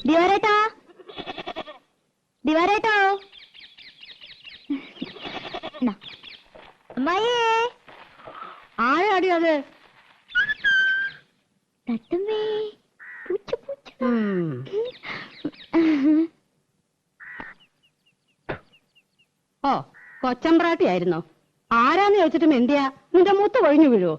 ദിവാരേട്ടാ, ദിവാരേട്ടോ, അമ്മായിയേ. ആരാടി അത്? തട്ടുമ്മേ, പൂച്ച പൂച്ച. ഓ, കൊച്ചമ്പ്രാട്ടി ആയിരുന്നോ? ആരാന്ന് ചോദിച്ചിട്ടും എന്തിയാ നിന്റെ മൂത്ത് കൊഴിഞ്ഞു വീഴുവോ?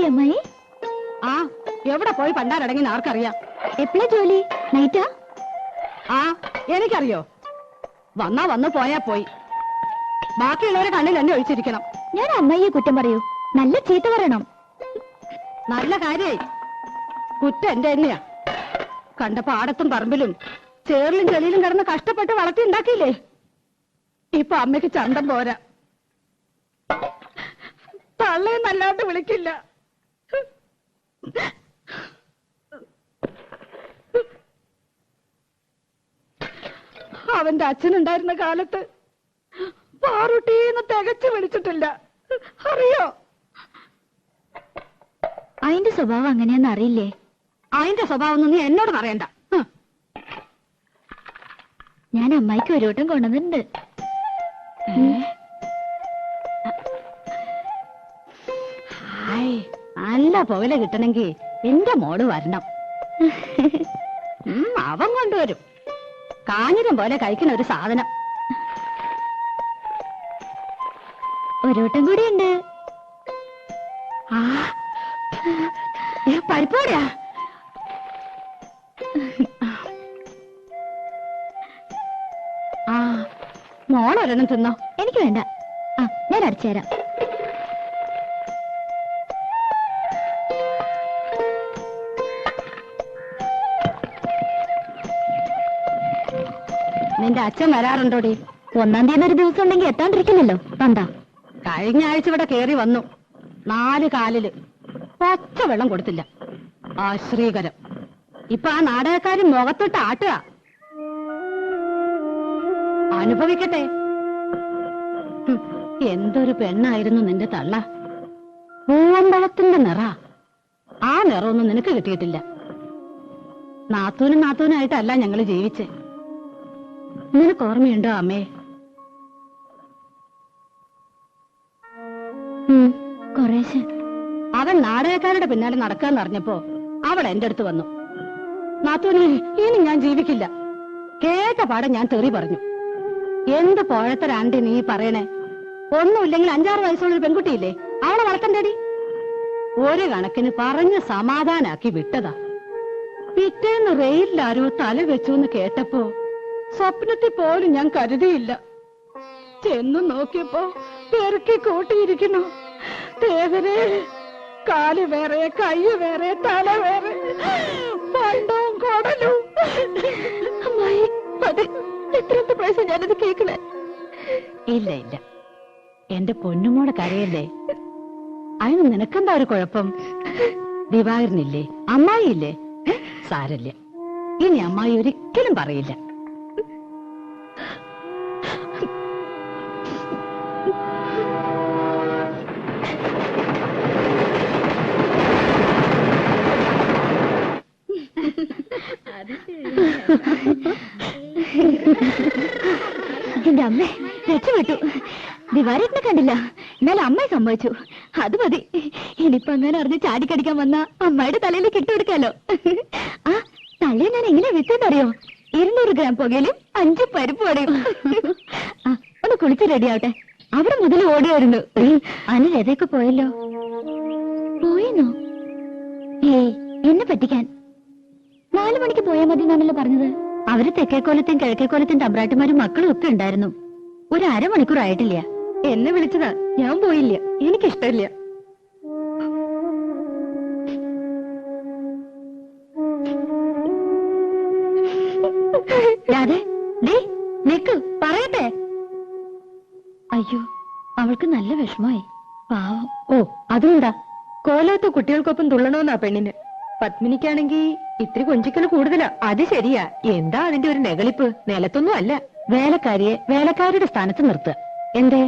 അമ്മായി ആ, എവിടെ പോയി പണ്ടാരടങ്ങി ആർക്കറിയാം? എപ്പോഴാ ജോലി? നൈറ്റാ? ആ, എനിക്കറിയോ. വന്നാ വന്നു പോയാ പോയി. ബാക്കിയുള്ളവരെ കണ്ണിൽ എന്നെ ഒഴിച്ചിരിക്കണം. ഞാൻ അമ്മായിയെ കുറ്റം പറയൂ? നല്ല ചീത്ത പറയണം. നല്ല കാര്യായി. കുറ്റം എന്റെ തന്നെയാ. കണ്ട പാടത്തും പറമ്പിലും ചേറിലും ചെളിയിലും കിടന്ന് കഷ്ടപ്പെട്ട് വളർത്തി ഉണ്ടാക്കിയില്ലേ? ഇപ്പൊ അമ്മയ്ക്ക് ചന്തം പോരാ. തള്ളയെന്നല്ലാണ്ട് വിളിക്കില്ല. അവന്റെ അച്ഛനുണ്ടായിരുന്ന കാലത്ത് പാറുട്ടീന്ന് തികച്ചു വിളിച്ചിട്ടില്ല. അറിയോ? അതിന്റെ സ്വഭാവം അങ്ങനെയാന്ന് അറിയില്ലേ? അതിന്റെ സ്വഭാവം നീ എന്നോട് പറയണ്ട. ഞാൻ അമ്മായിക്ക് ഒരു വട്ടം കൊണ്ടുവന്നിട്ടുണ്ട്. നല്ല പുകല കിട്ടണമെങ്കിൽ എന്റെ മോള് വരണം. അവൻ കൊണ്ടുവരും. കാഞ്ഞിരം പോലെ കഴിക്കുന്ന ഒരു സാധനം. ഒരു വട്ടം കൂടി ഉണ്ട്. പരിപ്പോടിയാ. മോളൊരെണ്ണം തിന്നോ? എനിക്ക് വേണ്ട. ഞാൻ അടിച്ചുതരാം. നിന്റെ അച്ഛൻ വരാറുണ്ടോടി? 1-ാം തീയതി ഒരു ദിവസം ഉണ്ടെങ്കിൽ എത്താണ്ടിരിക്കില്ലല്ലോ. വന്നാ കഴിഞ്ഞ ആഴ്ച ഇവിടെ കേറി വന്നു. 4 കാലില് പച്ച വെള്ളം കൊടുത്തില്ല. ആശ്രീകരം. ഇപ്പൊ ആ നാടകക്കാരും മുഖത്തിട്ട് ആട്ടുക. അനുഭവിക്കട്ടെ. എന്തൊരു പെണ്ണായിരുന്നു നിന്റെ തള്ള. പൂവമ്പഴത്തിന്റെ നിറ. ആ നിറമൊന്നും നിനക്ക് കിട്ടിയിട്ടില്ല. നാത്തൂനായിട്ടല്ല ഞങ്ങള് ജീവിച്ചേ. നിനക്ക് ഓർമ്മയുണ്ടോ അമ്മേ? കുറേശ്ശെ. അവൻ നാടകക്കാരുടെ പിന്നാലെ നടക്കാന്ന് അറിഞ്ഞപ്പോ അവൾ എന്റെ അടുത്ത് വന്നു. നാത്തൂനെ, ഇനി ഞാൻ ജീവിക്കില്ല. കേട്ട പാടെ ഞാൻ തെറി പറഞ്ഞു. എന്ത് പോഴത്തരാണ്ടി നീ പറയണേ? ഒന്നുമില്ലെങ്കിൽ 5-6 വയസ്സുള്ള പെൺകുട്ടിയില്ലേ, അവളെ വളർത്തണ്ടേടി. ഒരു കണക്കിന് പറഞ്ഞ് സമാധാനാക്കി വിട്ടതാ. പിറ്റേന്ന് റെയിലാരോ തല വെച്ചു എന്ന് കേട്ടപ്പോ സ്വപ്നത്തിൽ പോലും ഞാൻ കരുതിയില്ല. ചെന്നു നോക്കിയപ്പോ പെറുക്കി കൂട്ടിയിരിക്കുന്നു. ദേവരെ, കാല് വേറെ, കൈ വേറെ, തല വേറെ, പണ്ടവും കൊടലും. അമ്മായി, അത് എത്രത്തെ പ്രാവശ്യം ഞാനത് കേൾക്കണേ? ഇല്ല ഇല്ല, എന്റെ പൊന്നുമോടെ കരയല്ലേ. അതിന് നിനക്കെന്താ ഒരു കുഴപ്പം? ദിവാകരനില്ലേ, അമ്മായിയില്ലേ? സാരല്ല, ഇനി അമ്മായി ഒരിക്കലും പറയില്ല. എന്റെ അമ്മ രക്ഷപ്പെട്ടു. ദിവാരേട്ടനെ കണ്ടില്ല, എന്നാലും അമ്മായി സംഭവിച്ചു. അത് മതി. ഇനിയിപ്പൊ അങ്ങനെ അറിഞ്ഞ് ചാടിക്കടിക്കാൻ വന്ന അമ്മയുടെ തലയിൽ കിട്ടുകൊടുക്കാലോ. ആ തലയെ ഞാൻ എങ്ങനെ വിട്ടെന്നറിയോ? 200 ഗ്രാം പുകയിലും 5 പരിപ്പ് വടയും. ഒന്ന് കുളിച്ച് റെഡിയാവട്ടെ. അവിടെ മുതൽ ഓടുമായിരുന്നു. അനിൽ എതൊക്കെ പോയല്ലോ. പോയെന്നോ? ഏയ്, എന്നെ പറ്റിക്കാൻ. 4 മണിക്ക് പോയാൽ മതി എന്നാണല്ലോ പറഞ്ഞത്. അവര് തെക്കേക്കോലത്തും കിഴക്കേക്കോലത്തും തമ്പ്രാട്ടിമാരും മക്കളും ഒക്കെ ഉണ്ടായിരുന്നു. ഒരു 1/2 മണിക്കൂർ ആയിട്ടില്ല. എന്നെ വിളിച്ചതാ, ഞാൻ പോയില്ല. എനിക്കിഷ്ടമില്ല. നിക്ക്, പറയട്ടെ. അയ്യോ, അവൾക്ക് നല്ല വിഷമായി. പാവം. ഓ, അതുകൊണ്ടാ കോലത്തെ കുട്ടികൾക്കൊപ്പം തുള്ളണമെന്നാ പെണ്ണിന്. പത്മിനിക്കാണെങ്കി ഇത്തിരി കൊഞ്ചിക്കല് കൂടുതലാ. അത് ശരിയാ. എന്താ അതിന്റെ ഒരു നെകളിപ്പ്? നിലത്തൊന്നും അല്ല. വേലക്കാരിയെ വേലക്കാരിയുടെ സ്ഥാനത്ത് നിർത്തുക. എന്തേ?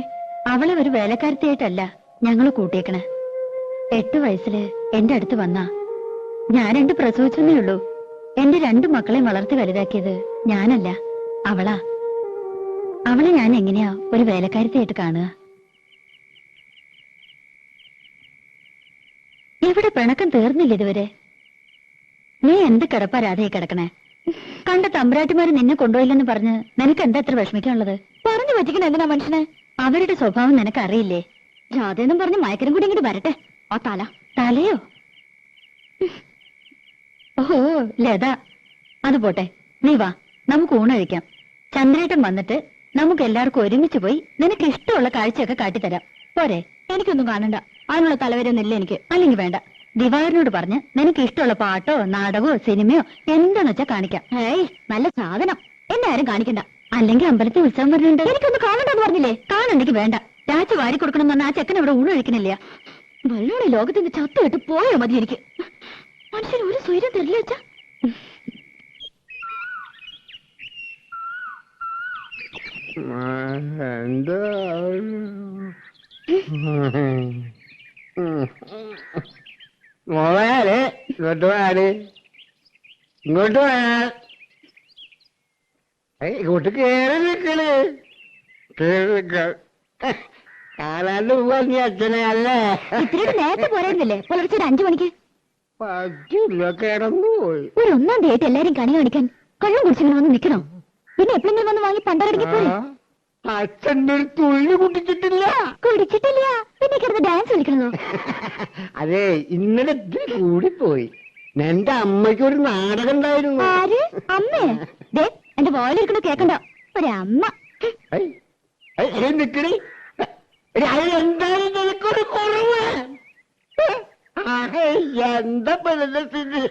അവളെ ഒരു വേലക്കാരത്തിയായിട്ടല്ല ഞങ്ങള് കൂട്ടിയേക്കണേ. 8 വയസ്സില് എന്റെ അടുത്ത് വന്നാ ഞാൻ 2 പ്രസവിച്ചെന്നേ ഉള്ളൂ. എന്റെ 2 മക്കളെയും വളർത്തി വലുതാക്കിയത് ഞാനല്ല, അവളാ. അവളെ ഞാൻ എങ്ങനെയാ ഒരു വേലക്കാരത്തിയായിട്ട് കാണുക? എവിടെ പിണക്കം തീർന്നില്ല ഇതുവരെ? നീ എന്ത് കിടപ്പാ രാധയെ കിടക്കണേ? കണ്ട തമ്പുരാട്ടിമാര് നിന്നെ കൊണ്ടുപോയില്ലെന്ന് പറഞ്ഞ് നിനക്ക് എന്താ എത്ര വിഷമിക്കാനുള്ളത്? പറഞ്ഞു പറ്റിക്കണ എന്തിനാ മനുഷ്യനെ? അവരുടെ സ്വഭാവം നിനക്ക് അറിയില്ലേ? രാധയെന്നും പറഞ്ഞ് മയക്കരം കൂടി ഇങ്ങോട്ട് വരട്ടെ. ആ തലയോ? ഓഹോ ലത, അത് പോട്ടെ. നീ വാ, നമുക്ക് ഊണഴിക്കാം. ചന്ദ്രേട്ടൻ വന്നിട്ട് നമുക്ക് എല്ലാവർക്കും ഒരുമിച്ച് പോയി നിനക്ക് ഇഷ്ടമുള്ള കാഴ്ചയൊക്കെ കാട്ടിത്തരാം. പോരെ? എനിക്കൊന്നും കാണണ്ട, അതിനുള്ള തലവരൊന്നുമില്ല എനിക്ക്. അല്ലെങ്കിൽ വേണ്ട, ദിവാകരനോട് പറഞ്ഞ് നിനക്ക് ഇഷ്ടമുള്ള പാട്ടോ നാടകമോ സിനിമയോ എന്താന്ന് വെച്ചാ കാണിക്കാം. ഏയ് നല്ല സാധനം, എന്നെ ആരും കാണിക്കണ്ട. അല്ലെങ്കിൽ അമ്പലത്തിൽ ഉത്സവം വരുന്നുണ്ട്, എനിക്കൊന്ന് കാണണ്ടെന്ന് പറഞ്ഞില്ലേ? കാണണ്ടെങ്കിൽ വേണ്ട. രാജ വാരി കൊടുക്കണം പറഞ്ഞാൽ ആ ചെക്കൻ ഇവിടെ ഊണ് കഴിക്കണില്ല. വെള്ളോടെ ലോകത്തിന്റെ ചത്തുകെട്ട് പോയോ മതി എനിക്ക്. മനുഷ്യൻ ഒരു സ്വൈര്യം തരില്ല വെച്ചാ. എന്താ മോളെ ഇങ്ങോട്ട് പോയാല് ഇങ്ങോട്ട് പോയാ ഇങ്ങോട്ട് കേറി നിൽക്കണ്. കാണാണ്ട് പോവാ അച്ഛനെ അല്ലേ? ഇത്തിരി നേരത്തെ പോരായിരുന്നില്ലേ? പുലർച്ചെ 5 മണിക്ക്. പറ്റില്ല, കിടന്നു പോയി. ഒരു 1-ാം തീയതി എല്ലാരും കണി കാണിക്കാൻ കള്ളം കുടിച്ചിങ്ങനെ വന്ന് നിൽക്കണം. പിന്നെ എപ്പോഴെങ്കിലും വന്ന് വാങ്ങി പണ്ടരടിക്ക് പോയി. അച്ഛൻ്റെ ഒരു തുള്ളി കുടിച്ചിട്ടില്ല. കുടിച്ചിട്ടില്ല, പിന്നെ കിടന്ന് ഡാൻസ് കളിക്കണോ? അതെ, ഇന്നലെ കൂടിപ്പോയി. എന്റെ അമ്മയ്ക്ക് ഒരു നാടകം ഉണ്ടായിരുന്നു. ആര്? അമ്മേ? ദേ എന്റെ വോയിലിരിക്കണ കേക്കണ്ട, ഒരമ്മ. നിക്കണേ, എന്തായാലും നിനക്കൊരു കുറവ്. എന്താ സ്ഥിതി?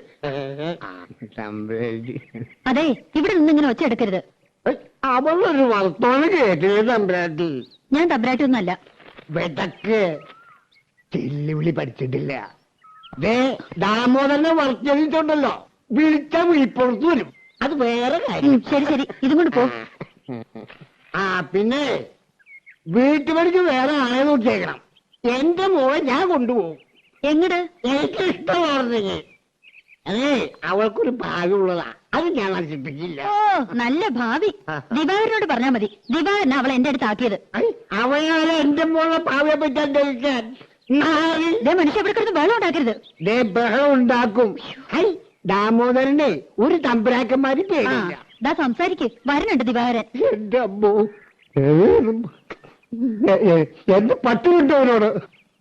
അതെ, ഇവിടെ നിന്ന് ഇങ്ങനെ ഒച്ച എടുക്കരുത്. അവളൊരു വർത്തമാനം കേട്ടില്ല തമ്പ്രാട്ടി. ഞാൻ തബ്രാട്ടൊന്നുമല്ല. വെതക്ക് ചെല്ലുവിളി പഠിച്ചിട്ടില്ല. ദേ ദാമോദരനെ വർത്തിച്ചുണ്ടല്ലോ, വിളിച്ച വിളിപ്പുറത്ത് വരും. അത് വേറെ കാര്യം. ശരി ശരി, ഇതും കൊണ്ട് പോ. പിന്നെ വീട്ടുപണിക്ക് വേറെ ആളെ നോക്കിയേക്കണം. എന്റെ മോളെ ഞാൻ കൊണ്ടുപോകും. എങ്ങട്? എനിക്ക് ഇഷ്ടമാർന്നെങ്കിൽ. അതെ, അവൾക്കൊരു ഭാഗ്യമുള്ളതാ, അത് ഞാൻ നശിപ്പിക്കില്ല. ഓ നല്ല ഭാവി. ദിവാകരനോട് പറഞ്ഞാ മതി, ദിവാകരൻ അവളെ എന്റെ അടുത്ത് ആക്കിയത്. അവയാളെ എന്റെ മോളെ ഭാവിയെ പറ്റി അന്വേഷിക്കാൻ. മനുഷ്യ ഇവിടെ കിടന്ന് വെള്ളം ഉണ്ടാക്കരുത്. ബഹളം ഉണ്ടാക്കും. ദാമോദരനെ ഒരു തമ്പുരാക്കന്മാര് പേടില്ല. ദാ സംസാരിക്ക്, വരണുണ്ട് ദിവാകരൻ. എന്റെ അമ്മോ, എന്റെ പട്ടി കിട്ടവനോട്